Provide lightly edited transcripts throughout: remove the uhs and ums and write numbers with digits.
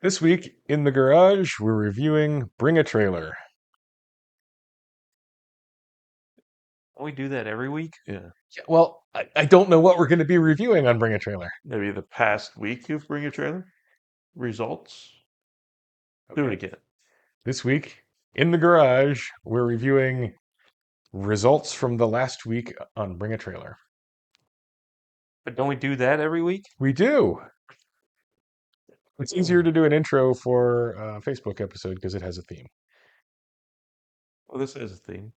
This week in the garage, we're reviewing Bring a Trailer. We do that every week. Yeah. Yeah, well, I don't know what we're going to be reviewing on Bring a Trailer. Maybe the past week you've Bring a Trailer results. Do it again. This week in the garage, we're reviewing results from the last week on Bring a Trailer. But don't we do that every week? We do. It's easier to do an intro for a Facebook episode because it has a theme. Well, this is a theme.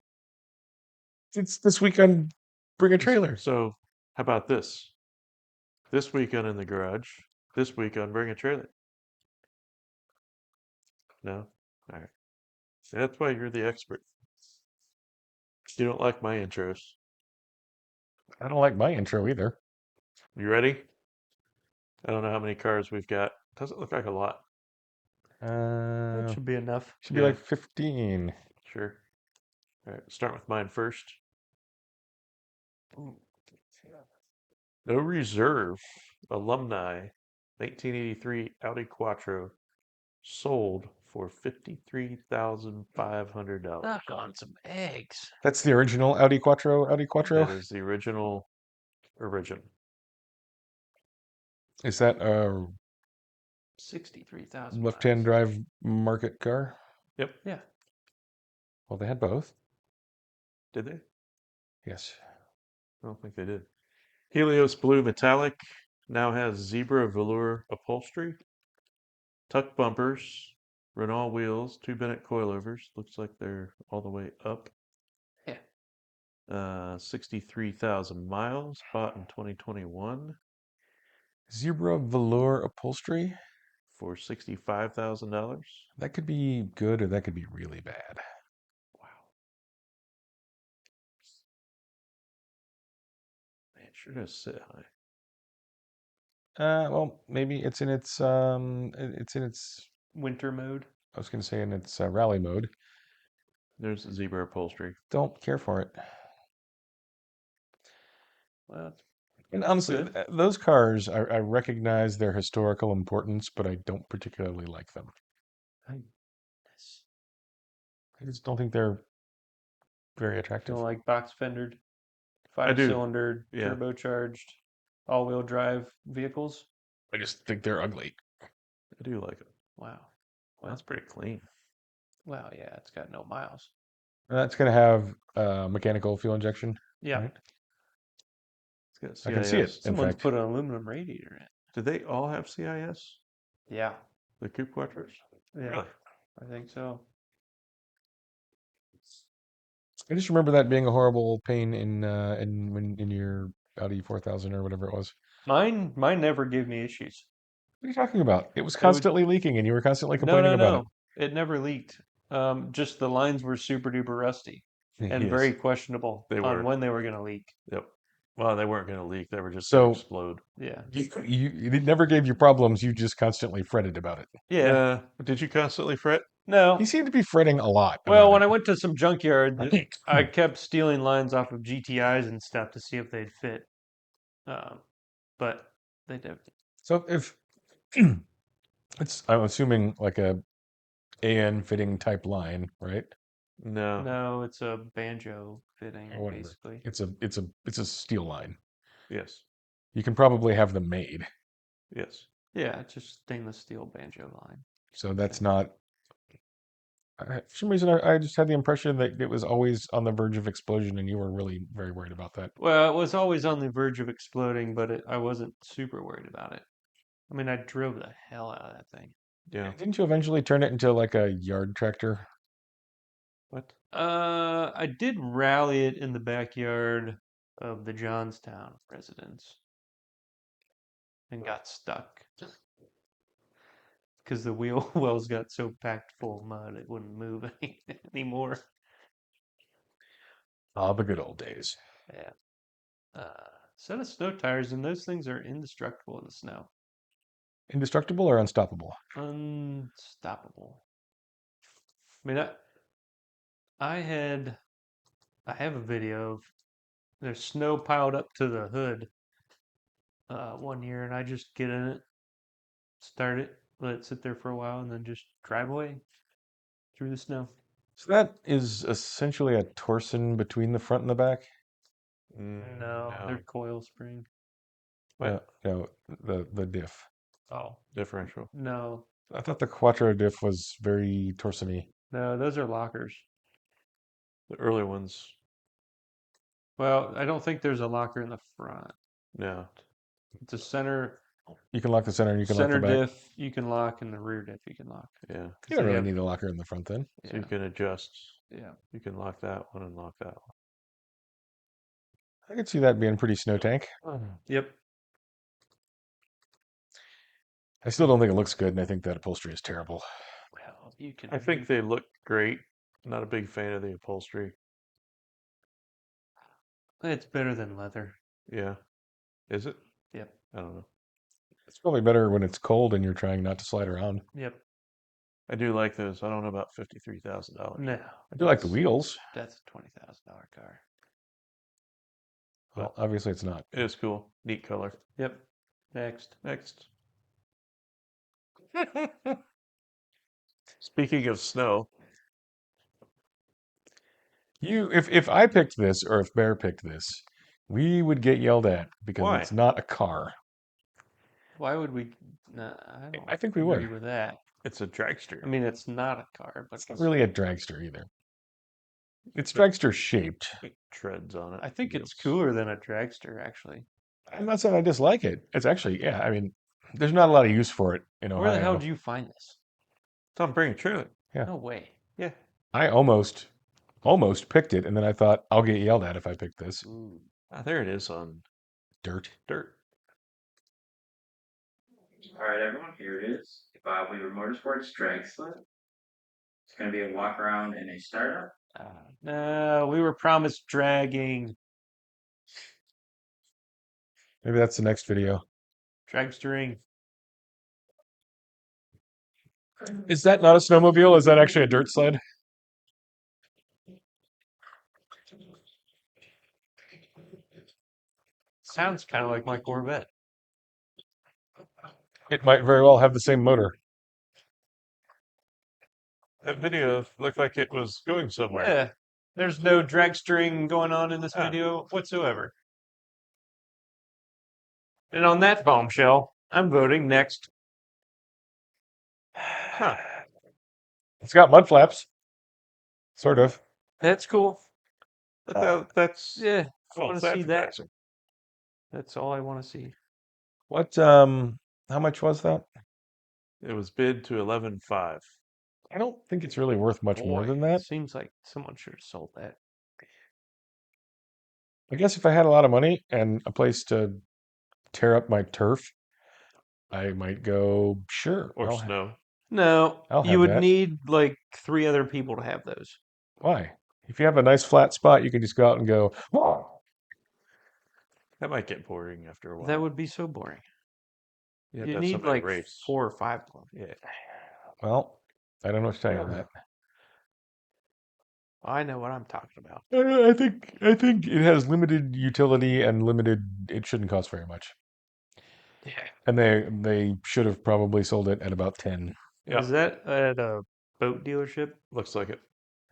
It's this week on Bring a Trailer. So, how about this? This week on In the Garage. This week on Bring a Trailer. No? All right. That's why you're the expert. You don't like my intros. I don't like my intro either. You ready? I don't know how many cars we've got. Doesn't look like a lot. That should be enough. Should be Yeah. like 15. Sure. All right. Start with mine first. No Reserve Alumni 1983 Audi Quattro sold for $53,500. Knock on some eggs. That's the original Audi Quattro. That is the original. Is that a 63,000 left-hand drive market car? Yep. Yeah. Well, they had both. Did they? Yes. I don't think they did. Helios Blue Metallic now has zebra velour upholstery, tuck bumpers, Renault wheels, 2 Bennett coilovers. Looks like they're all the way up. Yeah. 63,000 miles, bought in 2021 Zebra velour upholstery? for $65,000. That could be good or that could be really bad. Wow. Man, it sure does sit high. Well, maybe it's in its Winter mode. I was going to say in its rally mode. There's the zebra upholstery. Don't care for it. Well, And honestly, good. those cars, I recognize their historical importance, but I don't particularly like them. I just don't think they're very attractive. Don't like box fendered, I do. 5-cylinder, Yeah. turbocharged, all-wheel drive vehicles. I just think they're ugly. I do like it. Wow. Well, that's pretty clean. Wow. Yeah, it's got no miles. That's going to have mechanical fuel injection. Yeah. Right? It's got CIS. I can see it. In Someone's fact, put an aluminum radiator in. Do they all have CIS? Yeah. The Coupe Quattros? Yeah. Really? I think so. I just remember that being a horrible pain in your Audi 4000 or whatever it was. Mine never gave me issues. What are you talking about? It was would- constantly leaking, and you were constantly No, complaining about no. It never leaked. Just the lines were super duper rusty it. and Yes. very questionable They on were. when they were going to leak. Yep. Well, they weren't going to leak. They were just So- going to explode. Yeah. It never gave you problems. You just constantly fretted about it. Yeah. Did you constantly fret? No. He seemed to be fretting a lot. Well, about when it. I went to some junkyard, I kept stealing lines off of GTIs and stuff to see if they'd fit. But they did. So if it's, I'm assuming like a AN fitting type line, right? No. No, it's a banjo fitting, Or whatever. basically. It's a steel line. Yes. You can probably have them made. Yes. Yeah, it's just stainless steel banjo line. So that's not. For some reason, I just had the impression that it was always on the verge of explosion, and you were really very worried about that. Well, it was always on the verge of exploding, but I wasn't super worried about it. I mean, I drove the hell out of that thing. Yeah. Didn't you eventually turn it into like a yard tractor? What? I did rally it in the backyard of the Johnstown residence and got stuck because the wheel wells got so packed full of mud it wouldn't move anymore. Ah, the good old days. Yeah. Set of snow tires, and those things are indestructible in the snow. Indestructible or unstoppable? Unstoppable. I mean, I have a video of there's snow piled up to the hood one year, and I just get in it, start it, let it sit there for a while, and then just drive away through the snow. So that is essentially a torsion between the front and the back. No, they're coil spring. No, the diff. Oh, Differential. no, I thought the Quattro diff was very torsony. no, those are lockers. The early ones, Well, I don't think there's a locker in the front. no. It's a center You can lock the center and you can lock the back. diff you can lock, and the rear diff you can lock. Yeah. You don't really need a locker in the front then. So you can adjust. Yeah. You can lock that one and lock that I could see that being pretty snow tank. one. Yep. I still don't think it looks good, and I think that upholstery is terrible. Well, you can. I think they look great. Not a big fan of the upholstery. It's better than leather. Yeah. Is it? Yep. I don't know. It's probably better when it's cold and you're trying not to slide around. Yep. I do like those. I don't know about $53,000. No. I do like the wheels. That's a $20,000 car. Well, obviously it's not. It is cool. Neat color. Yep. Next. Next. Speaking of snow, If I picked this or if Bear picked this, we would get yelled at because Why? it's not a car. Why would we? No, I don't. I think we agree would. with that. it's a dragster. I mean, it's not a car, but It's not really a dragster either. It's dragster shaped. It treads on it. I think it's Wheels. cooler than a dragster, actually. I'm not saying I dislike it. It's actually, yeah, I mean, there's not a lot of use for it in Ohio. Where the hell did you find this? It's on Bring a Trailer. Yeah. No way. Yeah. I almost picked it, and then I thought I'll get yelled at if I pick this. Ooh. Ah, there it is on Dirt. dirt. All right, everyone, here it is. Bob Weaver Motorsports Dragster. It's going to be a walk around in a startup. No, we were promised dragging. Maybe that's the next video. Dragstering. Is that not a snowmobile? Is that actually a dirt sled? Sounds kind of like my Corvette. It might very well have the same motor. That video looked like it was going somewhere. Yeah. There's no dragstering going on in this Ah. video whatsoever. And on that bombshell, I'm voting next. Huh. It's got mud flaps. Sort of. That's cool. That's Yeah, I false want to see that. advertising. That's all I want to see. What how much was that? It was bid to 11.5. I don't think it's really worth much more than that. Seems like someone should have sold that. I guess if I had a lot of money and a place to tear up my turf, I might go, sure. Or I'll snow. No, I'll you have would that. need like 3 other people to have those. Why? If you have a nice flat spot, you can just go out and go, "Whoa." That might get boring after a while. That would be so boring. Yeah, You that's need somebody like race. 4 or 5 of them. Yeah. Well, I don't know what to tell you on that. I know what I'm talking about. I think it has limited utility and it shouldn't cost very much. Yeah. And they should have probably sold it at about 10. Yeah. Is that at a boat dealership? Looks like it.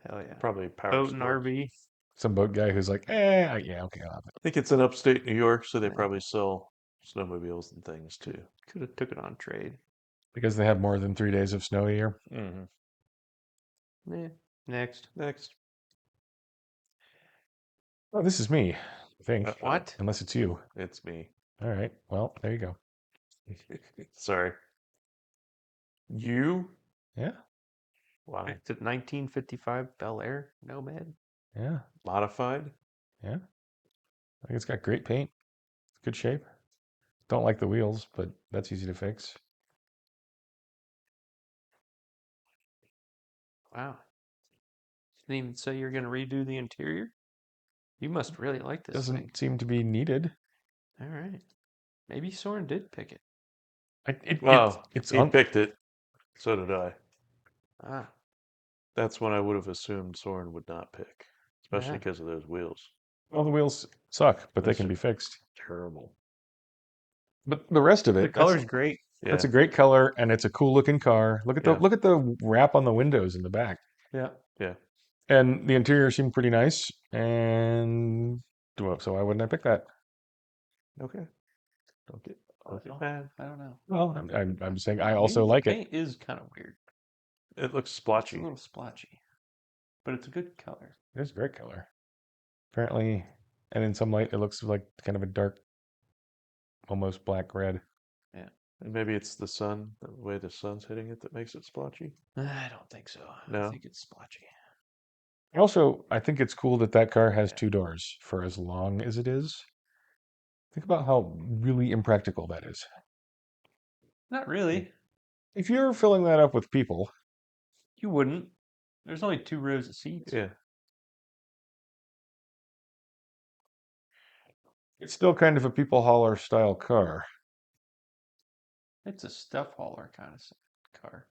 Hell yeah. Probably power Boat and sports. RV. Some boat guy who's like, yeah, okay, I'll have it. I think it's in upstate New York, so they Yeah. probably sell snowmobiles and things too. Could have took it on trade. Because they have more than 3 days of snow a year. Mm-hmm. Yeah. Next. Next. Oh, this is me, I think. What? Unless it's you. It's me. All right. Well, there you go. Sorry. You? Yeah. Wow. It's a 1955 Bel Air Nomad. Yeah. Modified? Yeah. I think it's got great paint. Good shape. Don't like the wheels, but that's easy to fix. Wow. Didn't even say you're going to redo the interior? You must really like this Doesn't thing. seem to be needed. All right. Maybe Soren did pick it. Well, it's he picked it. So did I. Ah. That's when I would have assumed Soren would not pick, especially Yeah. because of those wheels. Well, the wheels suck, but they Those can are be fixed. Terrible. But the rest of it, The color's great. Yeah. That's a great color, and it's a cool looking car. Look at Yeah. the wrap on the windows in the back, Yeah. Yeah. and the interior seemed pretty nice. And so why wouldn't I pick that? Okay. Don't get Oh, mad. I don't know. Well, I'm just saying I Maybe also the like it. paint is kind of weird. It looks It's a splotchy. little splotchy, but it's a good color. It's a great color. Apparently, and in some light, it looks like kind of a dark, almost black red. And maybe it's the sun, the way the sun's hitting it that makes it splotchy. I don't think so. No. I think it's splotchy. Also, I think it's cool that that car has Yeah. 2 doors for as long as it is. Think about how really impractical that is. Not really. If you're filling that up with people, You wouldn't. There's only 2 rows of seats. Yeah. it's still kind of a people hauler style car. It's a stuff hauler kind of car.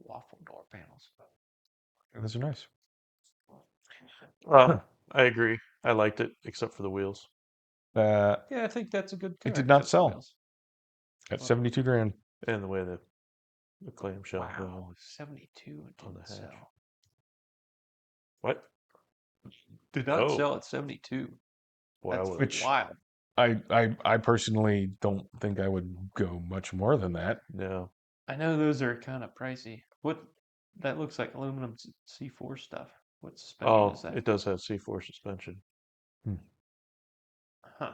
Waffle door panels. Those are nice. Well, I agree. I liked it, except for the wheels. Uh, Yeah, I think that's a good car. it did not except the sell wheels. at Well, 72 grand. And the way the clamshell Wow, 72 and on the didn't hatch. sell. What? Did not Oh. sell at 72. Boy, I That's would Which- wild. I personally don't think I would go much more than that. No. I know those are kind of pricey. What? That looks like aluminum C4 stuff. What suspension Oh, is that? it does have C4 suspension. Huh.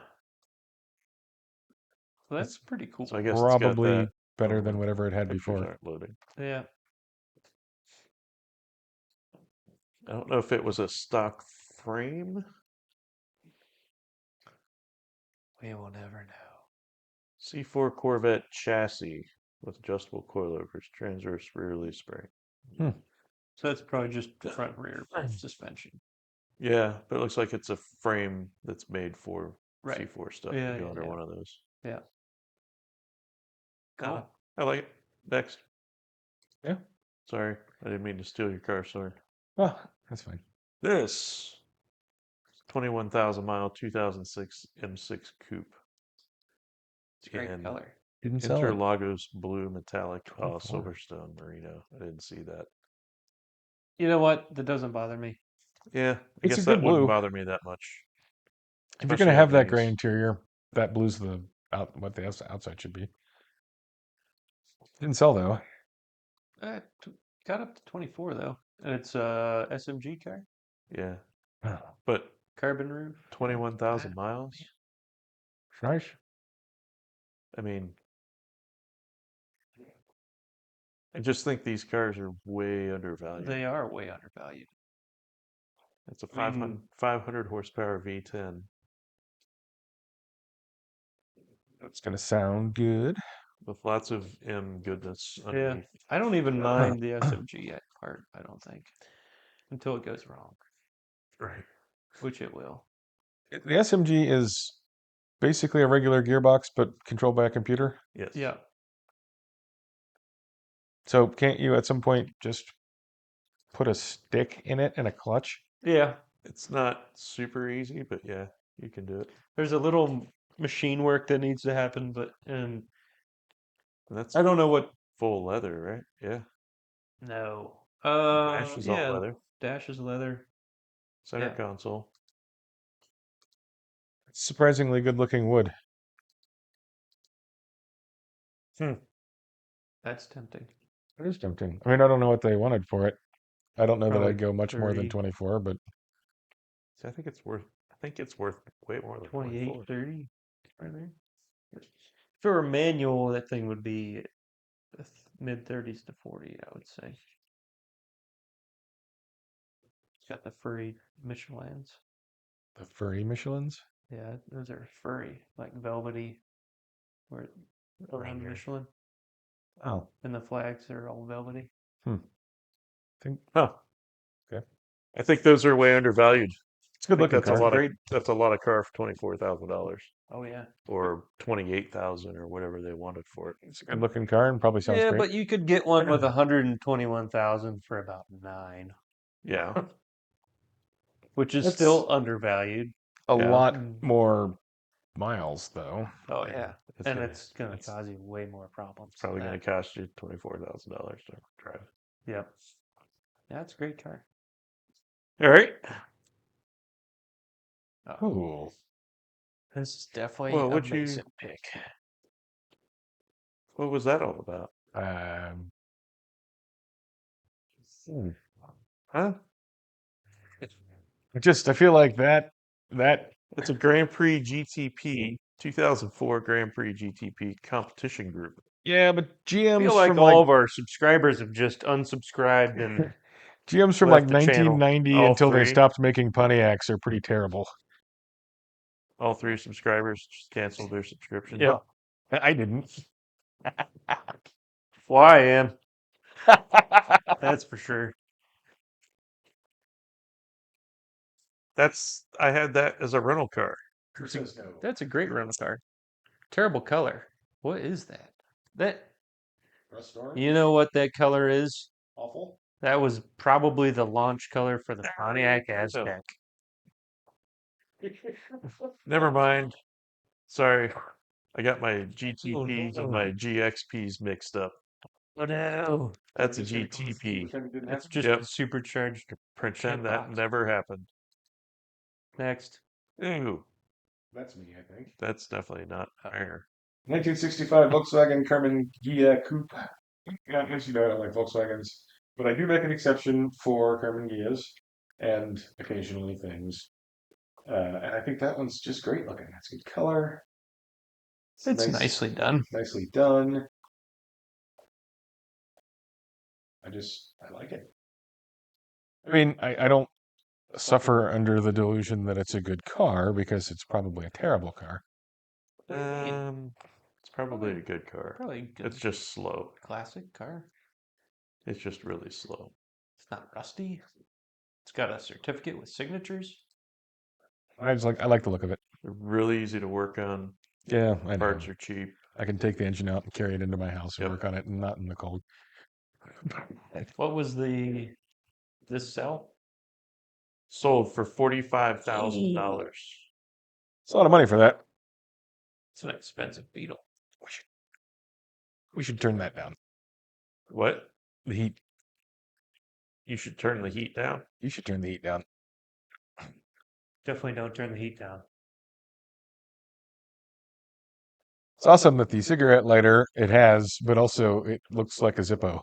Well, that's pretty cool. So I guess it's got Probably that. better Oh, than whatever it had Pictures before. aren't loading. Yeah. I don't know if it was a stock frame. We will never know. C4 Corvette chassis with adjustable coilovers, transverse rear release spring. So that's probably just front and rear suspension. Yeah, but it looks like it's a frame that's made for Right. C4 stuff Yeah, to go yeah, under yeah. one of those. Yeah. Oh, Cool. I like it. Next. Yeah. Sorry, I didn't mean to steal your car, sorry. Well, that's fine. This 21,000 mile 2006 M6 Coupe. It's a great in color. Didn't sell it. Interlagos blue metallic. Oh, 24. Silverstone Merino. I didn't see that. You know what? That doesn't bother me. Yeah, I It's a guess good that wouldn't blue. bother me that much. If you're Especially gonna on have that gray these. interior, that blue's what the outside should be. Didn't sell though. Got up to 24 though, and it's a SMG car, Yeah, Oh, but carbon roof. 21,000 miles. nice. I mean, I just think these cars are way undervalued. They are way undervalued. It's a I mean- 500 horsepower V10 It's gonna sound good. with lots of M goodness Yeah, underneath. I don't even mind the SMG part. I don't think until it goes wrong, Right. which it will. The SMG is basically a regular gearbox, but controlled by a computer. Yes. Yeah. So can't you at some point just put a stick in it and a clutch? Yeah. It's not super easy, but yeah, you can do it. There's a little machine work that needs to happen, but And that's I don't know what. full leather, right? Yeah. No. Dash is all Yeah. leather. Dash is leather. Center Yeah. console. It's surprisingly good looking wood. That's tempting. It is tempting. I mean, I don't know what they wanted for it. I don't know that Probably I'd go much more than 30. 24, but See, I think it's worth way more than 28, 24. 30. Right there. If it were manual, that thing would be mid 30s to 40, I would say. It's got the furry Michelins. the furry Michelins. Yeah, those are furry, like velvety, where around Reindeer. Michelin, Oh, and the flags are all velvety. Huh. Okay. I think those are way undervalued. it's a good I think looking that's a car. lot of that's a lot of car for $24,000 Oh yeah. or 28,000 or whatever they wanted for it. It's a good looking car and probably sounds Yeah, great. but you could get one with 121,000 for about 9, Yeah. which is That's- still undervalued. a Yeah. lot Mm. more miles, though. Oh yeah, It's and gonna- it's gonna it's cause you way more problems. It's probably than going to that. cost you $24,000 to drive. Yep. That's a great car. All right. Oh, Cool. this is definitely Well, a what you- Mason pick. What was that all about? Um, Huh? I feel like that It's a Grand Prix GTP 2004 Grand Prix GTP competition group. yeah, but I feel GM's like from all like of our subscribers have just unsubscribed and GM's from like left the channel. 1990 All until they three? stopped making Pontiacs are pretty terrible. All 3 subscribers just canceled their subscription. Yep. I didn't. Well, I am. That's for sure. I had that as a rental car. That's a great rental car. Terrible color. What is that? You know what that color is? Awful. That was probably the launch color for the Pontiac Aztec. Never mind. Sorry. I got my GTPs and my GXPs mixed up. Oh no! That's a GTP. It's just Yep. a supercharged. Pretend that box. never happened. Next. Ooh, That's me, I think. that's definitely not fair. 1965 Volkswagen Karmann Ghia Coupe. Yeah, as you know, I don't like Volkswagens, but I do make an exception for Karmann Ghias and occasionally things. And I think that one's just great looking. It's good color. It's nice- nicely done. Nicely done. I like it. I mean, I don't suffer under the delusion that it's a good car because it's probably a terrible car. It's probably a good car. Probably good. It's just slow. Classic car. It's just really slow. It's not rusty. It's got a certificate with signatures. I like the look of it. They're really easy to work on. Yeah, I know. Parts are cheap. I can take the engine out and carry it into my house and Yep. work on it, and not in the cold. What was this sell? Sold for $45,000. It's a lot of money for that. It's an expensive Beetle. We should turn that down. What? The heat. You should turn the heat down. You should turn the heat down. Definitely don't turn the heat down. It's awesome that the cigarette lighter it has, but also it looks like a Zippo.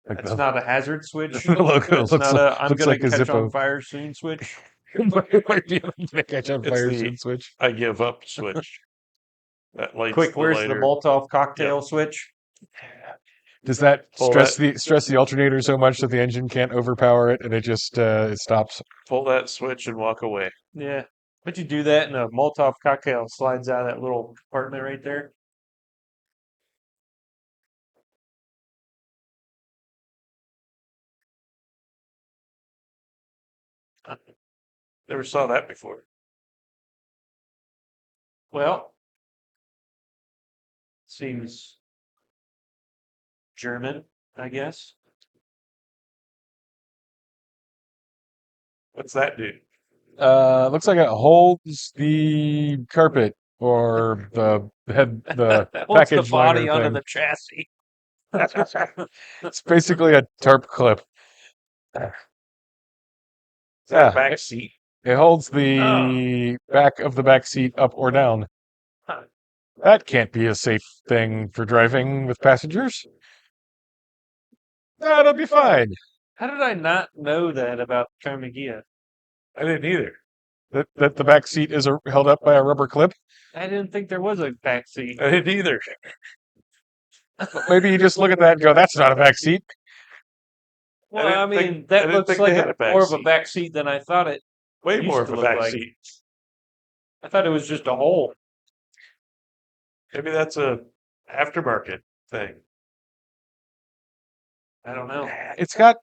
Like That's not a hazard switch. the logo That's looks not like, a I'm looks gonna like a catch on Zippo. fire soon switch. It might be a catch on It's fire the- soon switch. I give up switch. That lights Quick, the where's lighter. the Molotov cocktail switch? Does that Pull stress the alternator so much that the engine can't overpower it and it just it stops? Pull that switch and walk away. Yeah. But you do that and a Molotov cocktail slides out of that little compartment right there. Never saw that before. Well, seems German, I guess. What's that do? Looks like it holds the carpet or the head, the Holds the package body liner onto thing. the chassis. It's basically a tarp clip. Is that Yeah, a back seat? it holds the back of the back seat up or down. Huh. That can't be a safe thing for driving with passengers. No, it'll be fine. How did I not know that about Karmann Ghia? I didn't either. That the back seat is held up by a rubber clip. I didn't think there was a back seat. I didn't either. Maybe you just look at that and go, "That's not a back seat." Well, didn't I mean, think- I that didn't looks think like they had a back more of a seat. back seat than I thought it. Way Used more to of a look back like. seat. I thought it was just a hole. Maybe that's a aftermarket thing. I don't know. It's got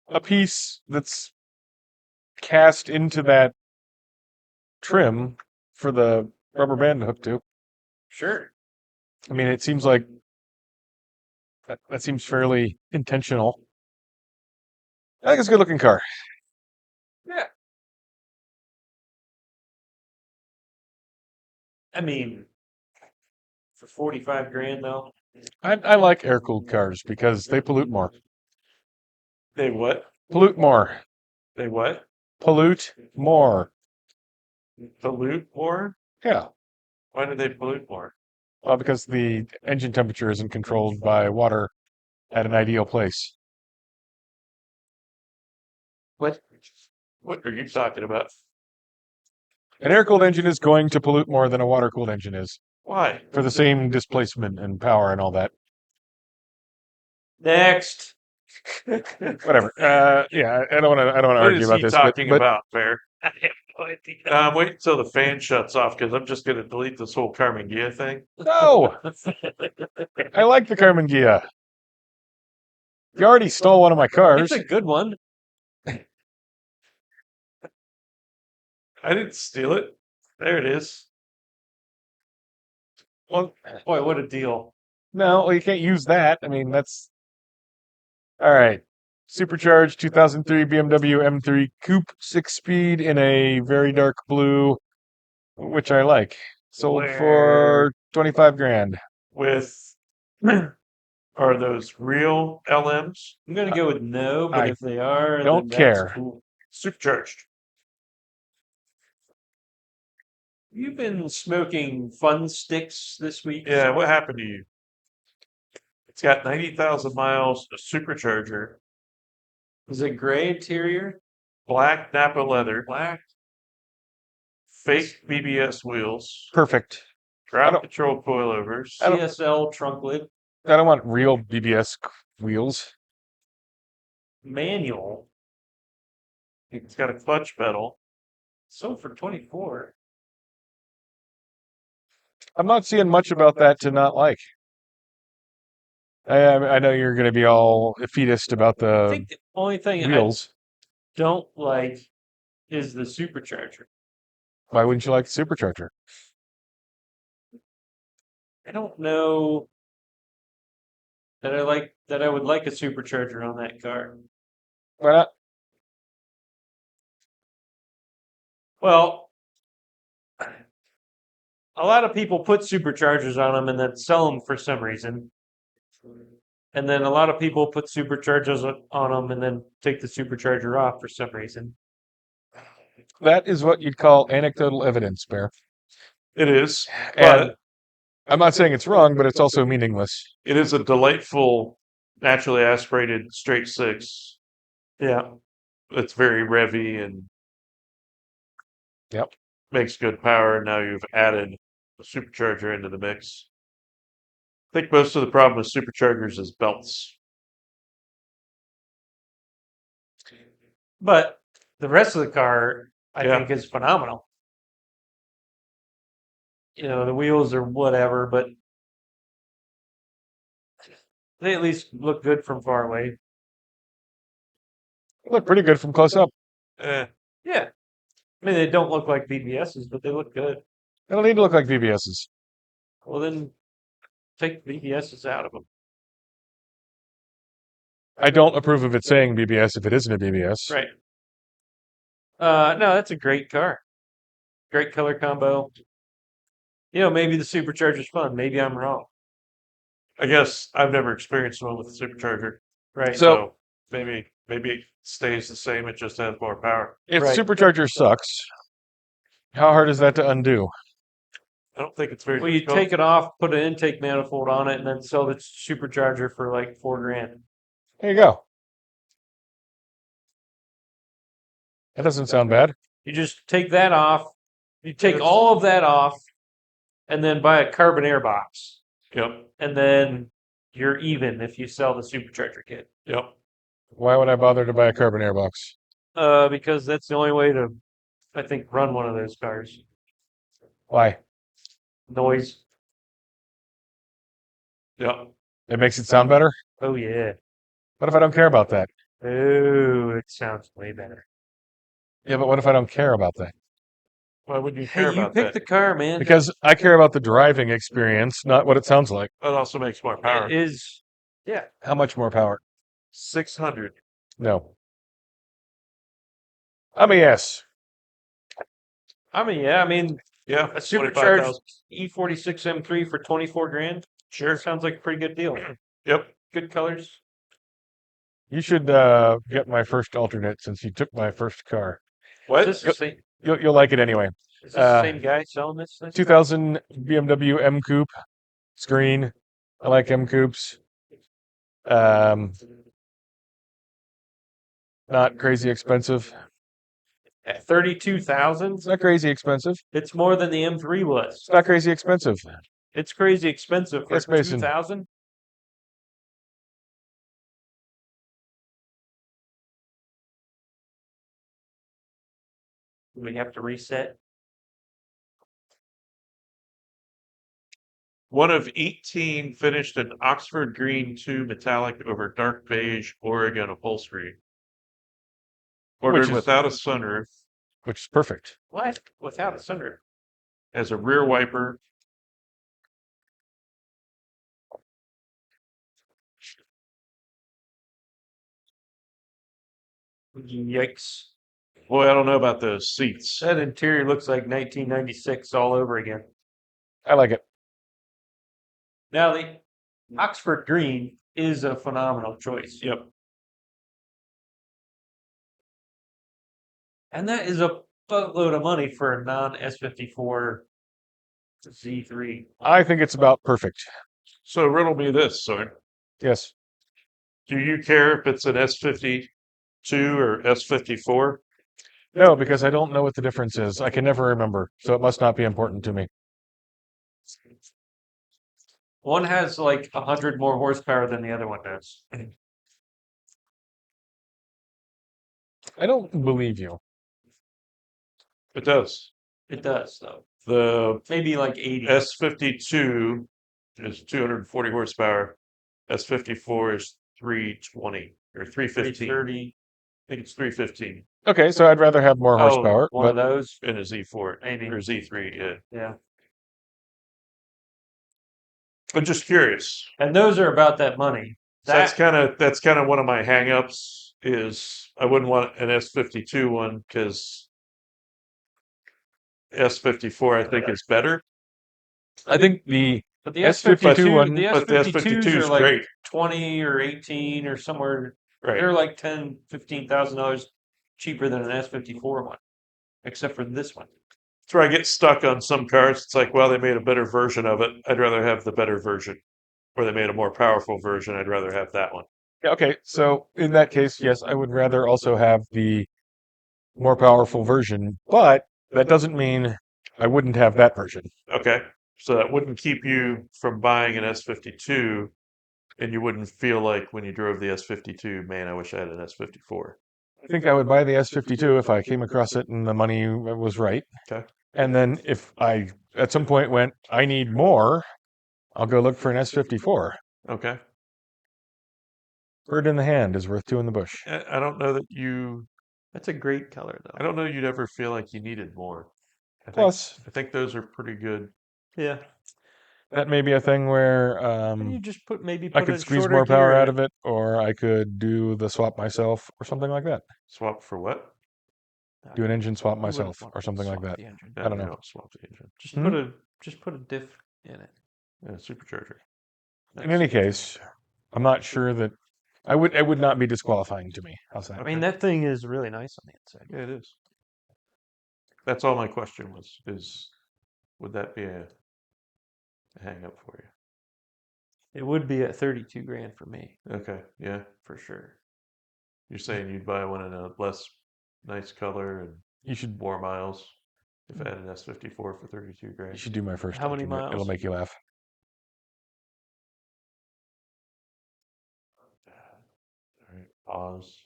a piece that's cast into that trim for the rubber band to hook to. Sure. I mean, it seems like that seems fairly intentional. I think it's a good looking car. Yeah. I mean, for 45 grand though. I like air-cooled cars because they pollute more. They what? Pollute more. They what? Pollute more. Pollute more? Yeah. Why do they pollute more? Well, because the engine temperature isn't controlled by water at an ideal place. What? What are you talking about? An air-cooled engine is going to pollute more than a water-cooled engine is Why? for the same displacement and power and all that. Next. Whatever. Yeah, I don't want to. I don't want to What argue is about he this. talking But about, Bear? I have no idea. Wait until the fan shuts off because I'm just going to delete this whole Karmann Ghia thing. no, I like the Karmann Ghia. You already stole one of my cars. It's a good one. I didn't steal it. There it is. Well, boy, what a deal. No, you can't use that. I mean, that's all right. Supercharged 2003 BMW M3 Coupe 6-speed in a very dark blue, which I like. Sold for 25 grand. With are those real LMs? I'm gonna go with no, but I if they are, don't then that's care. cool. Supercharged. You've been smoking fun sticks this week. Yeah, what happened to you? It's got 90,000 miles, a supercharger, Is it gray interior? black Napa leather, Black? fake BBS wheels, Perfect. ground don't- control coilovers, I don't- CSL trunk lid? I don't want real BBS wheels. Manual? it's got a clutch pedal. Sold for 24. I'm not seeing much about that to not like. I know you're going to be all defeatist about I the think the only thing wheels. I don't like is the supercharger. Why wouldn't you like the supercharger? I don't know that I would like a supercharger on that car. Why not? Well, a lot of people put superchargers on them and then sell them for some reason. And then a lot of people put superchargers on them and then take the supercharger off for some reason. That is what you'd call anecdotal evidence, Bear. It is, And but I'm not saying it's wrong, but it's also meaningless. it is a delightful, naturally aspirated straight six. Yeah. It's very revvy and Yep. makes good power. And now you've added a supercharger into the mix. I think most of the problem with superchargers is belts. But the rest of the car, I Yeah. think, is phenomenal. You know, the wheels are whatever, but they at least look good from far away. Look pretty good from close up. Eh, Yeah. I mean, they don't look like BBSs, but they look good. They don't need to look like BBSs. Well, then take the BBSs out of them. I don't approve of it saying BBS if it isn't a BBS. Right. No, that's a great car. Great color combo. You know, maybe the supercharger's fun. Maybe I'm wrong. I guess I've never experienced one with a supercharger. Right. So maybe it stays the same. It just has more power. If Right. supercharger sucks, how hard is that to undo? I don't think it's very Well, you difficult. take it off, put an intake manifold on it, and then sell the supercharger for like $4 grand. There you go. That doesn't sound bad. You just take that off. You take It's- all of that off, and then buy a carbon air box, Yep. and then you're even if you sell the supercharger kit. Yep. Why would I bother to buy a carbon air box? Because that's the only way to, I think, run one of those cars. Why? Noise. Yep. It makes it sound better? Oh yeah. What if I don't care about that? Oh, it sounds way better. Yeah, but what if I don't care about that? Why would you Hey, care you about pick that? the car, man. Because I care about the driving experience, not what it sounds like. That also makes more power. It is. Yeah. How much more power? 600. No. I'm a yes. I mean, yeah. I mean, Yeah, A supercharged 25,000. E46 M3 for 24 grand. Sure. Sounds like a pretty good deal. Yep. Good colors. You should get my first alternate since you took my first car. What? Is this the same, You'll like it anyway. is this the same guy selling this thing? 2000 BMW M Coupe screen. I like M Coupes. Not crazy expensive. At 32,000? It's not crazy expensive. It's more than the M3 was. It's not crazy expensive. It's crazy expensive for Yes, Mason. 2,000. We have to reset. One of 18 finished an Oxford Green 2 metallic over dark beige Oregon upholstery. Ordered Which is- without a sunroof, Which is perfect. What? Without a sunroof. as a rear wiper. Yikes. Boy, I don't know about those seats. That interior looks like 1996 all over again. I like it. Now, the Oxford Green is a phenomenal choice. Yep. And that is a boatload of money for a non S54 Z3. I think it's about perfect. So riddle me this, sir. Yes. Do you care if it's an S52 or S54? No, because I don't know what the difference is. I can never remember, so it must not be important to me. One has like 100 more horsepower than the other one does. I don't believe you. It does. It does, though. The Maybe like 80. S52 is 240 horsepower. S54 is 320 or 315. 330. I think it's 315 Okay, so I'd rather have more horsepower, One of but those. in a Z4 Maybe. or Z3. Yeah. Yeah. I'm just curious. And those are about that money. So that's kind of one of my hangups is I wouldn't want an S52 one because S54 I think is better. I think the But the S52 S52 one- the but the S52s S52 are is like great. 20 or 18 or somewhere. Right. They're like $10,000-$15,000 cheaper than an S54 one, except for this one. That's where I get stuck on some cars. It's like, well, they made a better version of it. I'd rather have the better version. Or they made a more powerful version. I'd rather have that one. Yeah, okay, so in that case, yes, I would rather also have the more powerful version, but that doesn't mean I wouldn't have that version. Okay. So that wouldn't keep you from buying an S52, and you wouldn't feel like when you drove the S52, man, I wish I had an S54. I think I would buy the S52 if I came across it and the money was right. Okay. And then if I at some point went, I need more, I'll go look for an S54. Okay. Bird in the hand is worth two in the bush. I don't know that you. That's a great color, though. I don't know you'd ever feel like you needed more. Plus, I think those are pretty good. Yeah. that may be a thing where And you just maybe I put could a squeeze shorter more power gear in out of it, or I could do the swap myself, or something like that. Swap for what? Do an engine swap You wouldn't myself, want or to something like swap that. the engine. I don't you know. Swap the engine. Just Hmm? put a diff in it. Yeah, supercharger. In any case, I'm not sure that it would not be disqualifying to me. How's that? I mean, that thing is really nice on the inside. Yeah, it is. That's all my question was. Is would that be a hang up for It would be at 32 grand for me, you? Okay. Yeah. for sure. You're saying you'd buy one in a less nice color and You should more miles if I had an S54 for 32 you grand. should do my first. How many alternate. It'll miles? make you laugh. All right. Pause.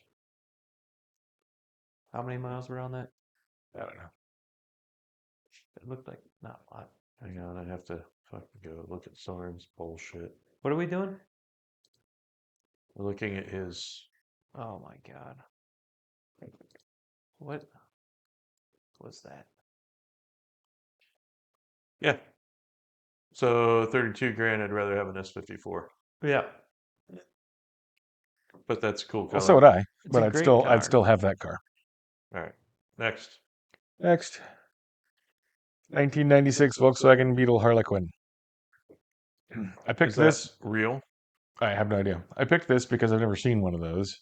How many miles were on that? I don't know. It looked like not a lot. Hang on, I have to fucking go look at Soren's bullshit. What are we doing? We're looking at his. Oh my god. What was that? Yeah. So 32 grand, I'd rather have an S54. Yeah. But that's a cool color. Well, so would I, It's but a I'd great still car. have that car. All right. Next. Next, 1996 Volkswagen Beetle Harlequin. I picked Is that this. real? I have no idea. I picked this because I've never seen one of those.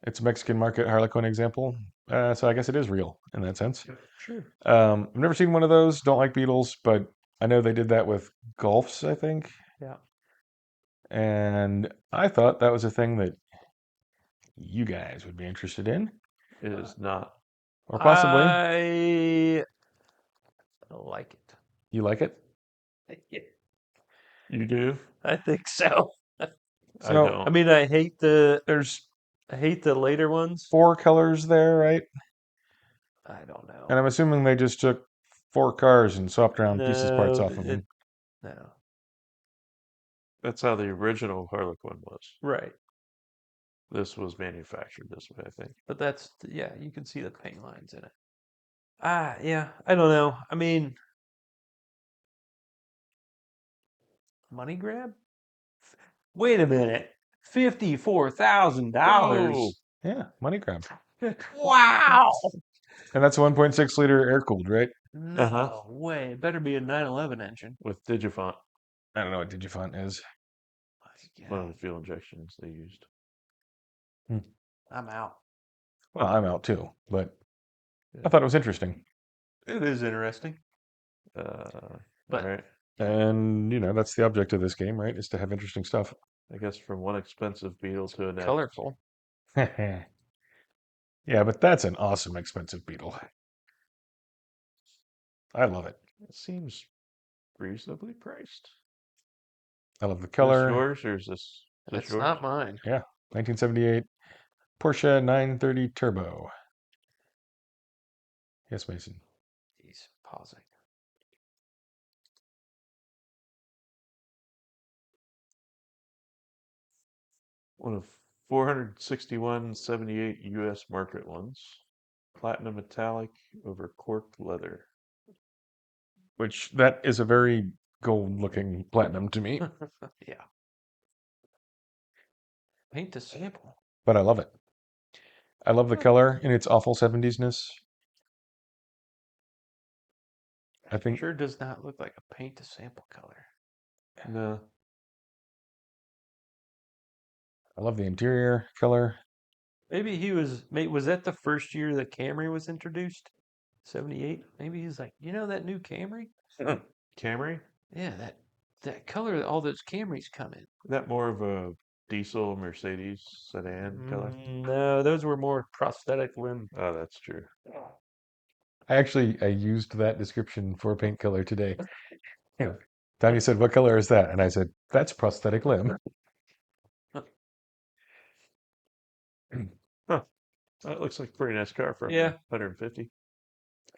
It's a Mexican market Harlequin example, so I guess it is real in that sense. Sure. I've never seen one of those. Don't like Beetles, but I know they did that with Golfs, I think. Yeah. And I thought that was a thing that you guys would be interested in, It is not. or possibly I like it. you like it. You do? I think so. I So don't. I mean, I hate the there's later ones. 4 colors there, right? I don't know. And I'm assuming they just took 4 cars and swapped around pieces parts No, off of them. no. That's how the original Harlequin was. Right. This was manufactured this way, I think. But that's yeah, you can see the paint lines in it. Yeah, I don't know. I mean, money grab? Wait a minute. $54,000. Whoa! Yeah, money grab. Wow. And that's a 1.6 liter air cooled, right? No way. It better be a 911 engine. With Digifont, I don't know what Digifont is. one of the fuel injections they used. I'm out. Well, I'm out too, but I thought it was interesting. It is interesting. But, But- all right. And, that's the object of this game, right? Is to have interesting stuff. I guess from one expensive Beetle to a next. Colorful. Yeah, but that's an awesome expensive Beetle. I love it. It seems reasonably priced. I love the Is this color. yours or is this That's yours? not mine. 1978 Porsche 930 Turbo. Yes, Mason. He's pausing. One of 461.78 U.S. market ones. Platinum metallic over cork leather. Which that is a very gold-looking platinum to me, Yeah. Paint to sample. but I love it. I love the color in its awful 70s-ness. I think Sure does not look like a paint to sample color. No. I love the interior color. Maybe was that the first year that Camry was introduced? 78? Maybe he's like, that new Camry? Camry? Yeah, that color that all those Camrys come in. Is that more of a diesel Mercedes sedan color? No, those were more prosthetic limb. Oh, that's true. I used that description for paint color today. Tanya said, "What color is that?" And I said, "That's prosthetic limb." That looks like a pretty nice car for Yeah. 150.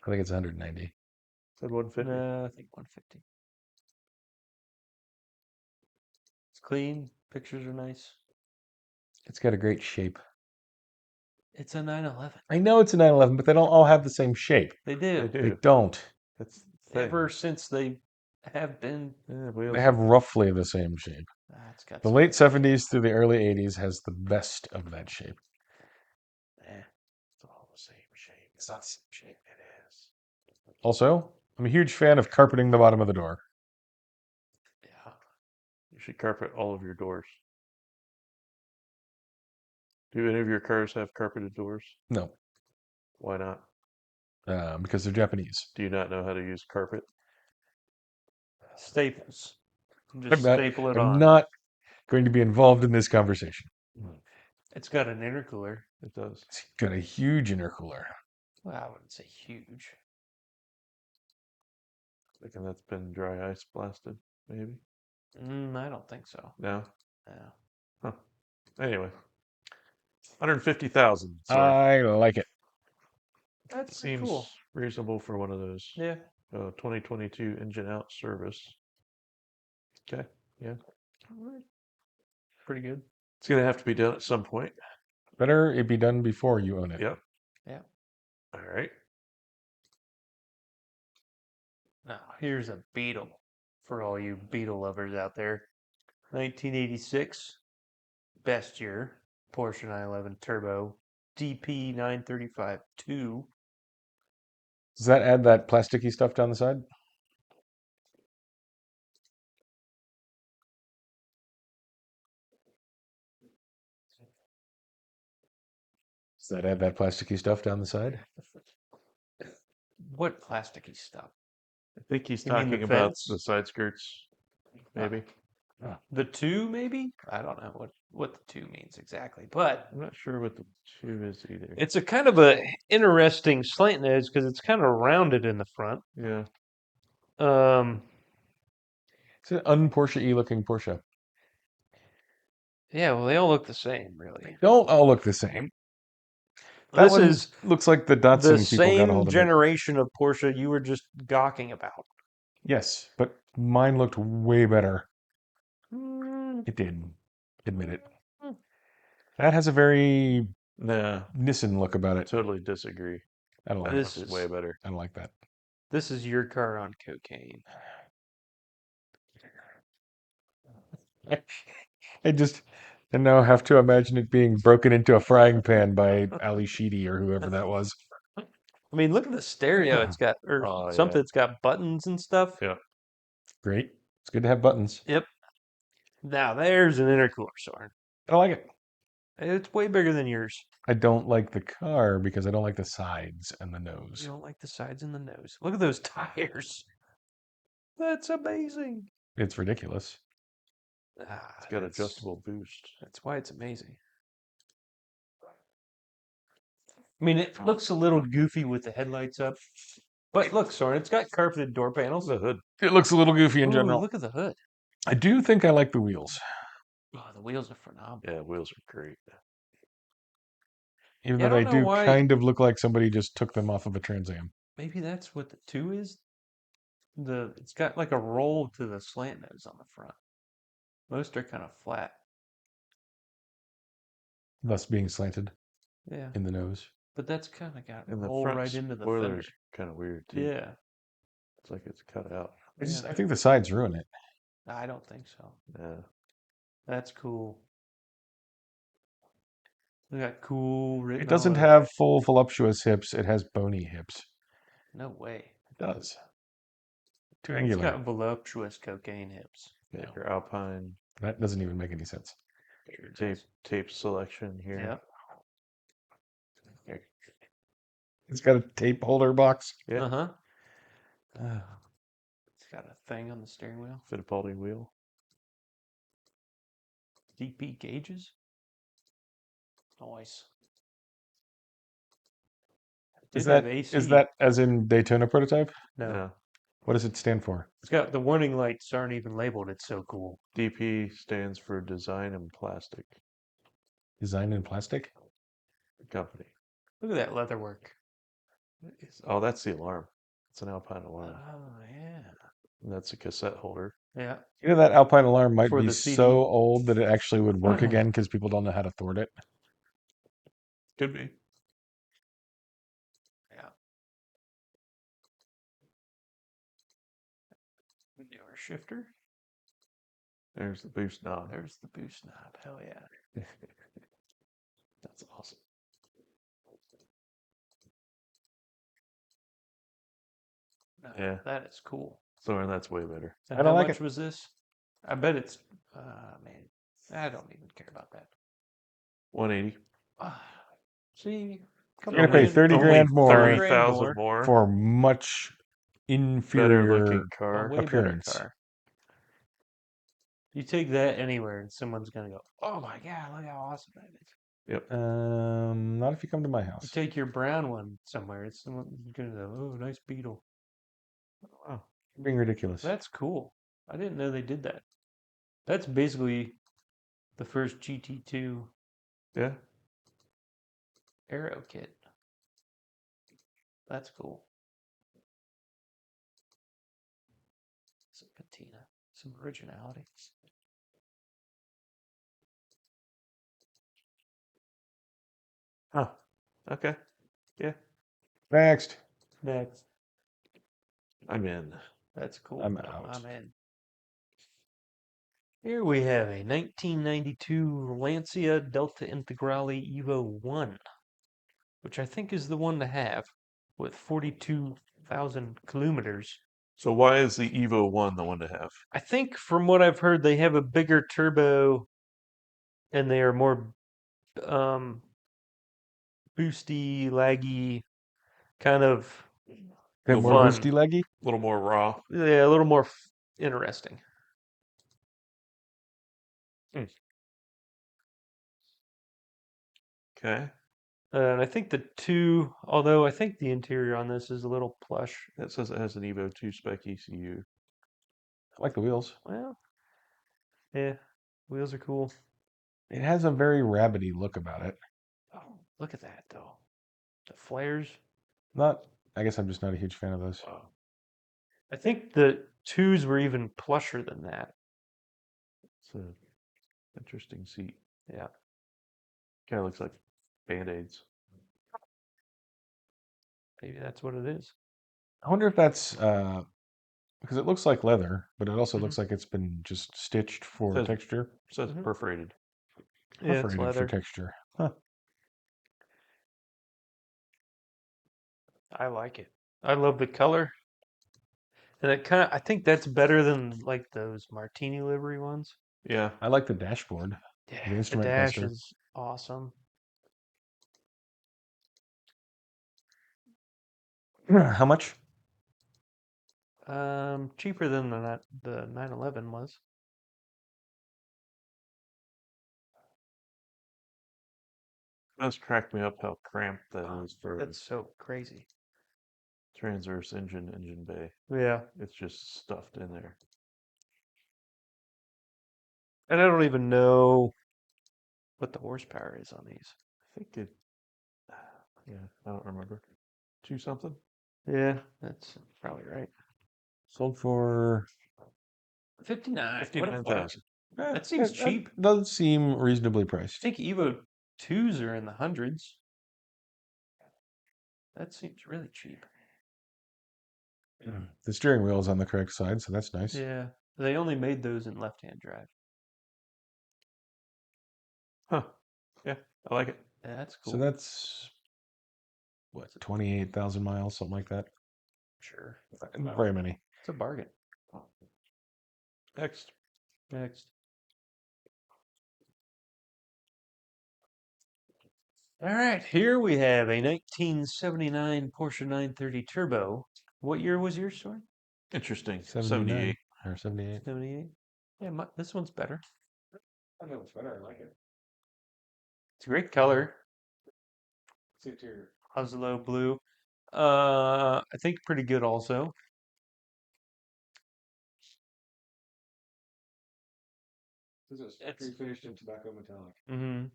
I think it's 190. Said 150. No, I think 150. It's clean. Pictures are nice. It's got a great shape. It's a 911. I know it's a 911, but they don't all have the same shape. They do. They They do. don't. That's the thing. Ever since they have been. Yeah, wheels. They have roughly the same shape. It's got The some- late 70s through the early 80s has the best of that shape. It's all the same shape. It's not the same shape. It is. Also, I'm a huge fan of carpeting the bottom of the door. Yeah. You should carpet all of your doors. Do any of your cars have carpeted doors? No, Why not? because they're Japanese. Do you not know how to use carpet? Staples. Just I'm not- staple it I'm on. not going to be involved in this conversation. It's got an intercooler. It does. It's got a huge intercooler. Well, I wouldn't say huge. Thinking that's been dry ice blasted, maybe? I don't think so. No? No. Anyway. 150,000. Sorry. I like it. That's pretty Seems cool. reasonable for one of those. Yeah. 2022 engine out service. Okay. Yeah. All right. Pretty good. It's going to have to be done at some point. Better it be done before you own it. Yep. Yeah. All right. Now, here's a Beetle for all you Beetle lovers out there. 1986, best year. Porsche 911 Turbo, DP 935-2. Does that add that plasticky stuff down the side? Does that have that plasticky stuff down the side? What plasticky stuff? I think he's You mean talking the about fence? the side skirts, maybe. The two, maybe? I don't know what the two means exactly, but I'm not sure what the 2 is either. it's a kind of a interesting slant nose because it's kind of rounded in the front. Yeah. It's an un-Porsche-y looking Porsche. Yeah, well, they all look the same, really. They don't all look the same. That This one is looks like the the Datsun people got a same hold of it. generation of Porsche you were just gawking about. Yes, but mine looked way better. Mm, It did. Admit it. That has a very Nah, Nissan look about it. totally disagree. I don't like That This looks is- way better. I don't like that. This is your car on cocaine. I now have to imagine it being broken into a frying pan by Ali Sheedy or whoever that was. I mean, look at the stereo. It's got or Oh, yeah. something. It's got buttons and stuff. Yeah. Great. It's good to have buttons. Yep. Now there's an intercooler, Soren. I like it. It's way bigger than yours. I don't like the car because I don't like the sides and the You nose. don't like the sides and the nose. Look at those tires. That's amazing. It's ridiculous. It's got adjustable boost. That's why it's amazing. I mean, it looks a little goofy with the headlights up. But look, Soren, it's got carpeted door panels. The hood. It looks a little goofy in Ooh, general. look at the hood. I do think I like the wheels. Oh, the wheels are phenomenal. Yeah, wheels are great. Even Yeah, I though they don't know do why- kind of look like somebody just took them off of a Trans Am. Maybe that's what the 2 is. It's got like a roll to the slant nose on the front. Most are kind of flat. Thus being slanted Yeah, in the nose. but that's kind of got And the roll front right into the fender. spoiler's kind of weird too. Yeah, It's like it's cut out. I think the sides ruin it. I don't think so. Yeah. That's cool. They got cool written. It doesn't all over have full voluptuous hips. It has bony hips. it. No way. It does. Too It's angular. got voluptuous cocaine hips. Yeah, No. your Alpine That doesn't even make any sense. tape selection here. Yeah. It's got a tape holder box. Yeah. Uh huh. It's got a thing on the steering wheel. Fittipaldi wheel. DP gauges. Nice. Did Is have that AC. is that as in Daytona prototype? No. Yeah. What does it stand for? It's got the warning lights aren't even labeled. It's so cool. DP stands for Design and Plastic Design in plastic? Company. Look at that leather work. Oh, that's the alarm. It's an Alpine alarm. Oh yeah. And that's a cassette holder. Yeah. You know that Alpine alarm might For be the CD. so old that it actually would work again because people don't know how to thwart it. Could be. Yeah. Newer shifter. There's the boost knob. There's the boost knob. Hell yeah. That's awesome. No, Yeah. That is cool. So, and that's way better. And I don't how like much it. was this? I bet it's. Man, I don't even care about that. 180. See, You're gonna pay 30 grand more 30,000 more. for much Better inferior looking a car. way appearance. better car. You take that anywhere, and someone's gonna go, "Oh my god, look how awesome that is." Not if you come to my You house. take your brown one somewhere, it's someone's gonna go, "Oh, nice Beetle." Wow, you're being ridiculous. That's cool. I didn't know they did that. That's basically the first GT2 Yeah. Aero kit. That's cool. Some patina, some originality. Huh. Okay. Yeah. Next. Next. I'm in. That's cool. I'm out. I'm in. Here we have a 1992 Lancia Delta Integrale Evo 1, which I think is the one to have, with 42,000 kilometers. So why is the Evo 1 the one to have? I think from what I've heard, they have a bigger turbo and they are more boosty, laggy, kind of Bit more fun. boosty leggy. A little more raw. Yeah, a little more interesting. Okay. And I think although I think the interior on this is a little plush. That says it has an Evo 2 spec ECU. I like the wheels. Well, yeah, wheels are cool. It has a very rabbity look about it. Oh, look at that though. The flares. I guess I'm just not a huge fan of those. I think the twos were even plusher than that. It's an interesting seat. Yeah. Kind of looks like Band-Aids. Maybe that's what it is. I wonder if that's because it looks like leather, but it also Mhm. looks like it's been just stitched for Says- texture. It says Mhm. perforated. Yeah, it's Perforated for leather. texture. Huh. I like it. I love the color. And I think that's better than like those martini livery ones. Yeah. I like the dashboard. Yeah, The the instrument dash cluster. is awesome. How much? Cheaper than the 911 was. It does crack me up how cramped that is for That's so crazy. transverse engine bay. Yeah. It's just stuffed in there. And I don't even know what the horsepower is on these. I think it. Yeah, I don't remember. 2 something? Yeah, that's probably right. Sold for 59. 59,000. That seems cheap. That does seem reasonably I priced. think Evo 2s are in the hundreds. That seems really cheap. The steering wheel is on the correct side, so that's nice. Yeah. They only made those in left-hand drive. Huh. Yeah, I like it. Yeah, that's cool. So that's what 28,000 miles, something like that. Sure. Not very many. It's a bargain. Next. Next. All right, here we have a 1979 Porsche 930 Turbo. What year was yours, sorry? Interesting. 79 78. or 78. 78. Yeah, this one's better. I know it's better. I like it. It's a great color. It's interior. Oslo blue. I think pretty good also. This is factory finished in tobacco metallic. Mm-hmm.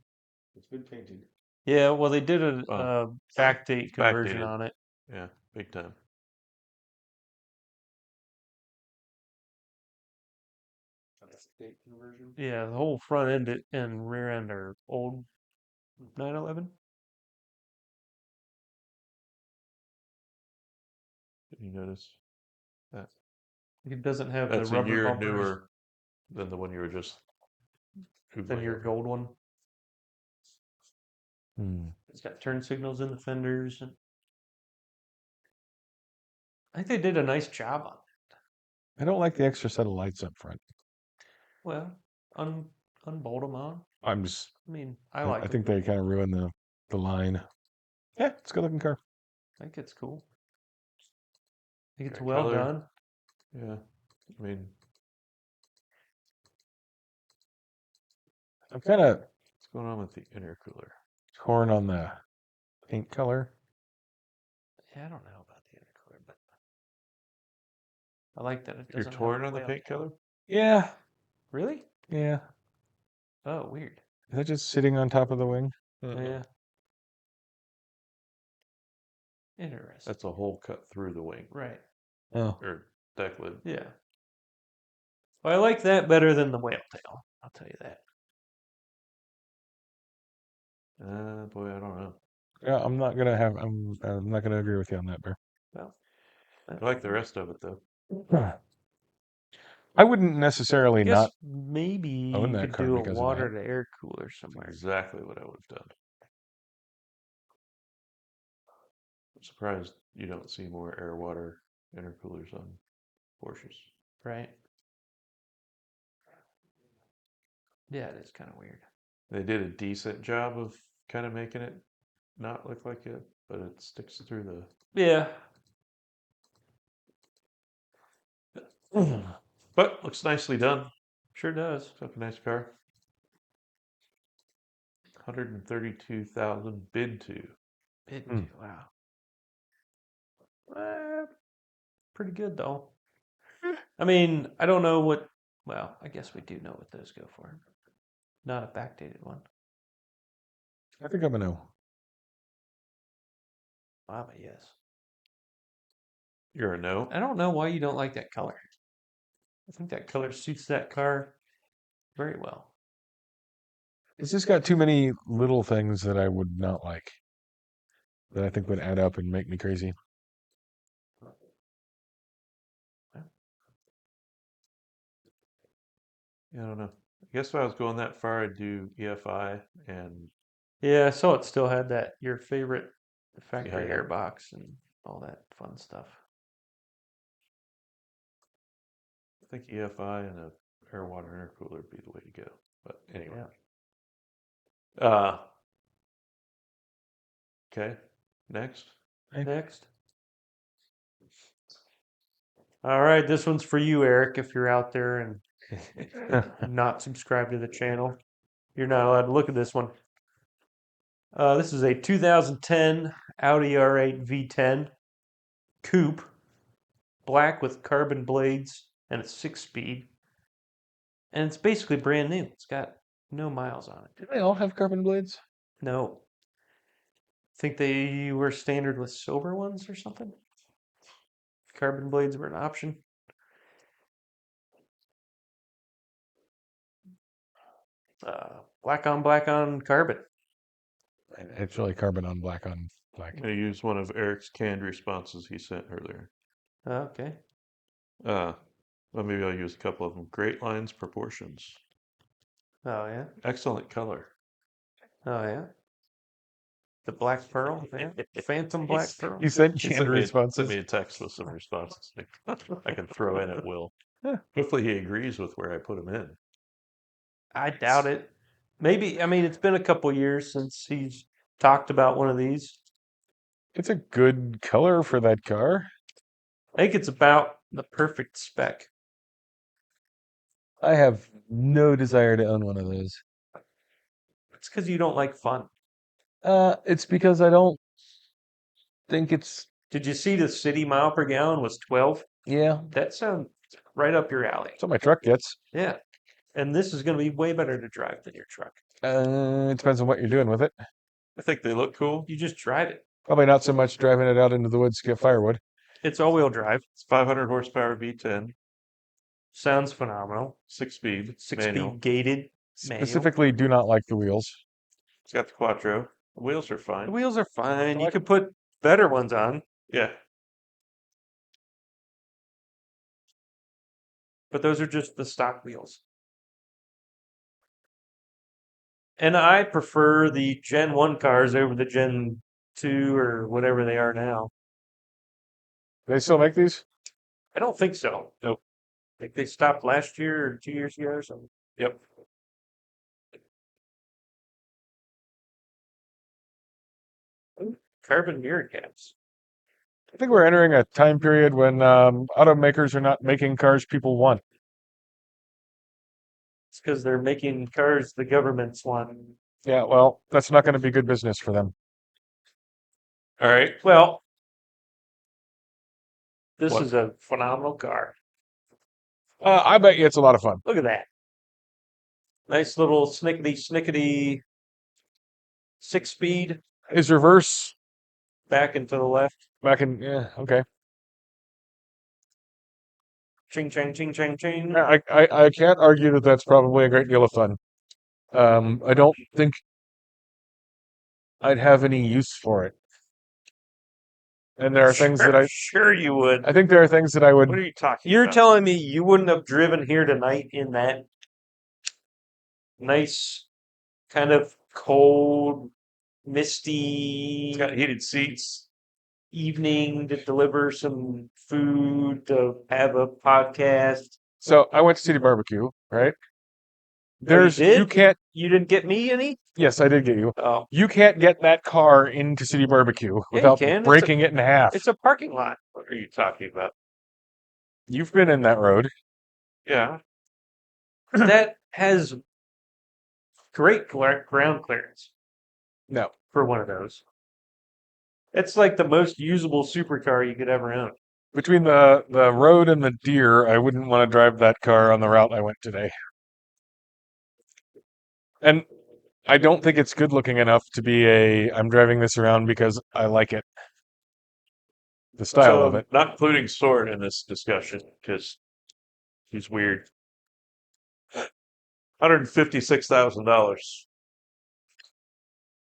It's been painted. Yeah, well, they did a Oh, backdate conversion backdated. on it. Yeah, big time. Date conversion. Yeah, the whole front end and rear end are old 911. Did you notice that? It doesn't have That's the a rubber year bumpers newer than the one you were just than Googling your over. gold one. Hmm. It's got turn signals in the fenders. And I think they did a nice job on it. I don't like the extra set of lights up front. Well, unbolt them on. I'm just. I mean, I like I them. think they kind of ruined the line. Yeah, it's a good looking car. I think it's cool. I think it's Got well color. done. Yeah, I mean, I'm kind of what's going on with the intercooler? torn on the paint color. Yeah, I don't know about the intercooler, but I like that it You're doesn't have torn a on the whale paint tail. color? Yeah, Really? yeah. Oh, weird. Is that just sitting on top of the wing? Yeah. Interesting. That's a hole cut through the wing Right. Oh, or deck lid. Yeah. Well, I like that better than the whale tail. I'll tell you that. Boy, I don't know. yeah. I'm not gonna agree with you on that, Bear. Well, I like the rest of it though. I wouldn't necessarily I guess not maybe own you that could car do a because of water that. to air cooler That's somewhere. exactly what I would have done. I'm surprised you don't see more air water intercoolers on Porsches. Right. Yeah, it is kind of weird. They did a decent job of kind of making it not look like it, but it sticks through the. Yeah. But looks nicely done. Sure does. Looks like a nice car. 132,000 bid to. Wow. Pretty good though. I mean, I don't know what. Well, I guess we do know what those go for. Not a backdated one. I think I'm a no. I'm a yes. You're a no. I don't know why you don't like that color. I think that color suits that car very well. It's just got too many little things that I would not like. That I think would add up and make me crazy. Yeah, I don't know. I guess if I was going that far, I'd do EFI and Yeah, I saw it still had that your favorite factory Yeah. airbox and all that fun stuff. I think EFI and a air water intercooler would be the way to go. But anyway. Okay. Next. Next. All right, this one's for you, Eric, if you're out there and not subscribed to the channel. You're not allowed to look at this one. This is a 2010 Audi R8 V10 coupe, black with carbon blades and a 6-speed. And it's basically brand new. It's got no miles on it. Do they all have carbon blades? No. Think they were standard with silver ones or something? Carbon blades were an option. Black on carbon. It's really carbon on black on black. I'm going to use one of Eric's canned responses he sent earlier. Okay. Well, maybe I'll use a couple of them. Great lines, proportions. Oh, yeah. Excellent color. Oh, yeah. The black pearl, yeah. Phantom black pearl. You sent He canned sent responses. me a text with some responses I can throw in at will. Huh. Hopefully he agrees with where I put him in. I doubt it. Maybe, I mean, it's been a couple years since he's talked about one of these. It's a good color for that car. I think it's about the perfect spec. I have no desire to own one of those. It's because you don't like fun. It's because I don't think it's. Did you see the city mile per gallon was 12? Yeah, That sounds right up your alley. that's what my truck gets. Yeah. And this is going to be way better to drive than your truck. It depends on what you're doing with it. I think they look cool. You just drive it. Probably not so much driving it out into the woods to get firewood. It's all-wheel drive. It's 500 horsepower V10, Sounds phenomenal. 6-speed, 6-speed manual. gated manual. Specifically, do not like the wheels. It's got the Quattro. The wheels are The fine. wheels are fine. You could put better ones on, Yeah. but those are just the stock wheels. And I prefer the Gen 1 cars over the Gen 2 or whatever they are now. They still make these? I don't think so. Nope. I think they stopped last year or 2 years ago or something. Yep. Carbon mirror caps. I think we're entering a time period when automakers are not making cars people want. It's because they're making cars the governments want. Yeah, well, that's not going to be good business for them. All right. Well, this What? is a phenomenal car. I bet you it's a lot of fun. Look at that. Nice little snickety 6-speed Is reverse back and to the left. back in? Yeah, okay. Ching, chang, ching, chang, ching. I can't argue that that's probably a great deal of fun. I don't think I'd have any use for it. And there are things that Sure you would. I think there are things that I would. What are you talking You're about? telling me you wouldn't have driven here tonight in that nice, kind of cold, misty It's got heated seats. evening to deliver some food, to have a podcast? So I went to City Barbecue, right? There's did? you can't. You didn't get me any? Yes, I did get you. Oh, You can't get that car into City Barbecue you without can. breaking it in half. It's a parking lot. What are you talking about? You've been in that road. Yeah. That has great ground clearance No. for one of those. It's like the most usable supercar you could ever own. Between the road and the deer, I wouldn't want to drive that car on the route I went today. And I don't think it's good looking enough to be I'm driving this around because I like it. The style of it. Not including Sword in this discussion because he's weird. $156,000.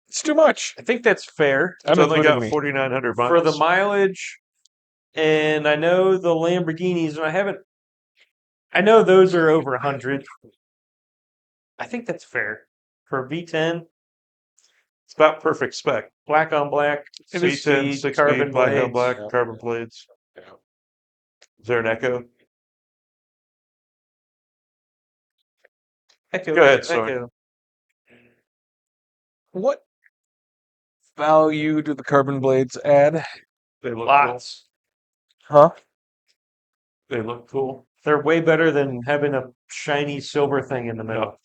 It's too much. I think that's fair It's only got including me. 4,900 miles. for the mileage. And I know the Lamborghinis, and I know those are over 100. I think that's fair. For a V10, It's about perfect spec. black on black, C10, 6-speed, 6 carbon speed, black on blades. black, Yeah. carbon blades. Is there an echo? Echo, Go ahead, sorry. Echo. What value do the carbon blades add? They look Lots. Huh? cool. They look cool. They're way better than having a shiny silver thing in the middle.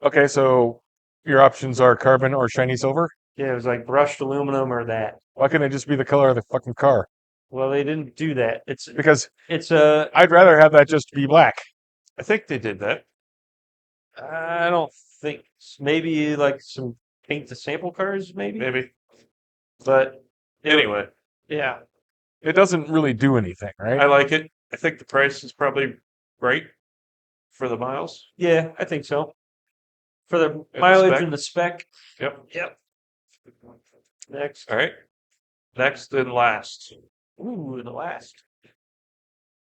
Okay, so your options are carbon or shiny silver? Yeah, it was like brushed aluminum or that. Why couldn't it just be the color of the fucking car? Well, they didn't do that. Because It's a. I'd rather have that just be black. I think they did that. I don't think maybe like some paint to sample cars, maybe. Maybe. But Anyway, yeah, It doesn't really do anything, right? I like it. I think the price is probably right for the miles. yeah, I think so. For the the mileage spec? and the spec. Yep. Yep. Next. All right. Next and last. Ooh, the last.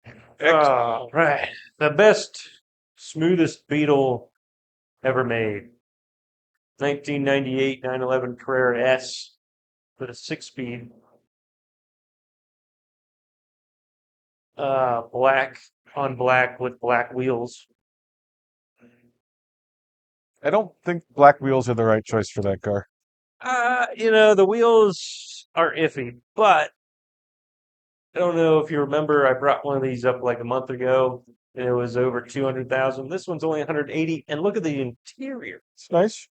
Ex- All right. The best, smoothest Beetle ever made. 1998 911 Carrera S with a 6-speed. Black on black with black wheels. I don't think black wheels are the right choice for that car. The wheels are iffy, but I don't know if you remember, I brought one of these up like a month ago, and it was over 200,000. This one's only 180, and look at the interior. It's nice.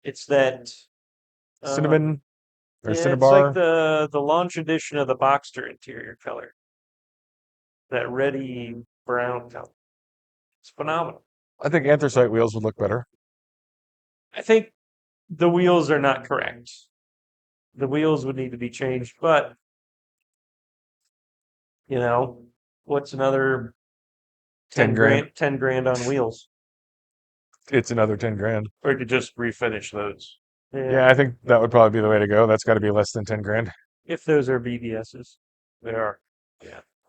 It's that Cinnamon or yeah, Cinnabar. it's like the launch edition of the Boxster interior color. That reddy brown color. It's phenomenal. I think anthracite wheels would look better. I think the wheels are not correct. The wheels would need to be changed, but what's another 10 grand. 10 grand on wheels? It's another 10 grand. Or you could just refinish those. Yeah, I think that would probably be the way to go. That's got to be less than 10 grand. If those are BBSs. They are.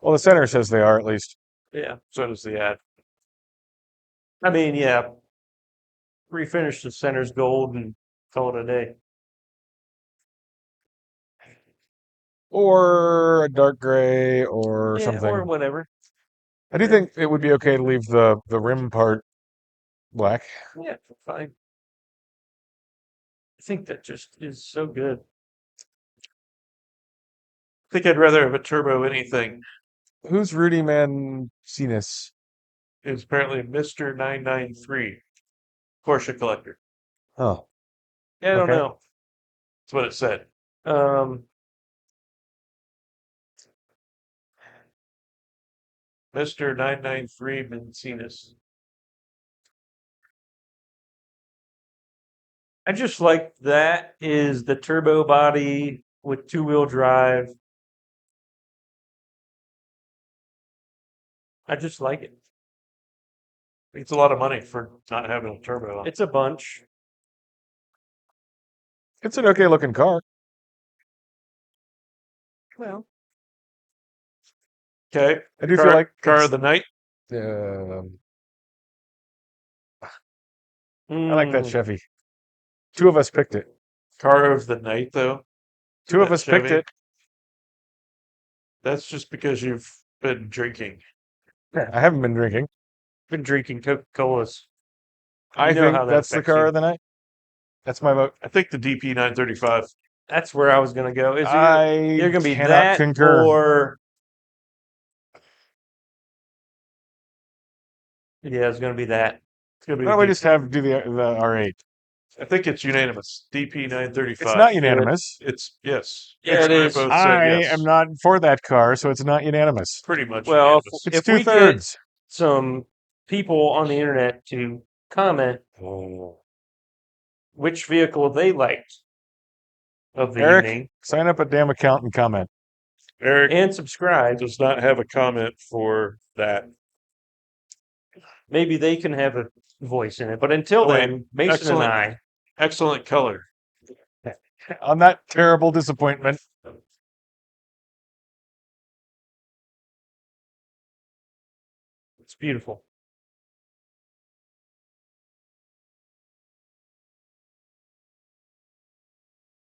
Well, the center says they are at least. Yeah. So does the ad. I mean, yeah. Refinish the center's gold and call it a day. Or a dark gray or something. Or whatever. I do think it would be okay to leave the rim part black. Yeah, fine. I think that just is so good. I think I'd rather have a turbo anything. Who's Rudy Mancinius? It's apparently Mr. 993. Porsche collector. Oh, Yeah, I don't Okay. know. That's what it said. Mr. 993 Mancinas. I just like that is the turbo body with 2-wheel drive. I just like it. It's a lot of money for not having a turbo on. It's a bunch. it's an okay looking car. Well, Okay. I do car, feel like car it's- of the night. I like that mm, Chevy. Two of us picked it. Car of the night, though. Two of That us picked Chevy. it. That's just because you've been drinking. I haven't been drinking. been drinking Coca-Colas. I You know think how that that's the affects car you. of the night. That's my vote. I think the DP 935. That's where I was going to go. Is I you're going to be cannot that concur. or yeah, it's going to be that. It's gonna be Why the don't we DP. just do the R8? I think it's unanimous. DP 935. It's not unanimous. It's yes. Yeah, You it and I is. both I said yes. am not for that car, so it's not unanimous. Pretty much Well, unanimous. It's if we get 2/3. some people on the internet to comment which vehicle they liked of the Eric, evening sign up a damn account and comment. Eric and subscribe, does not have a comment for that. maybe they can have a voice in it. But until Oh, wait. then, Mason and I. Excellent color. On that terrible disappointment, It's beautiful.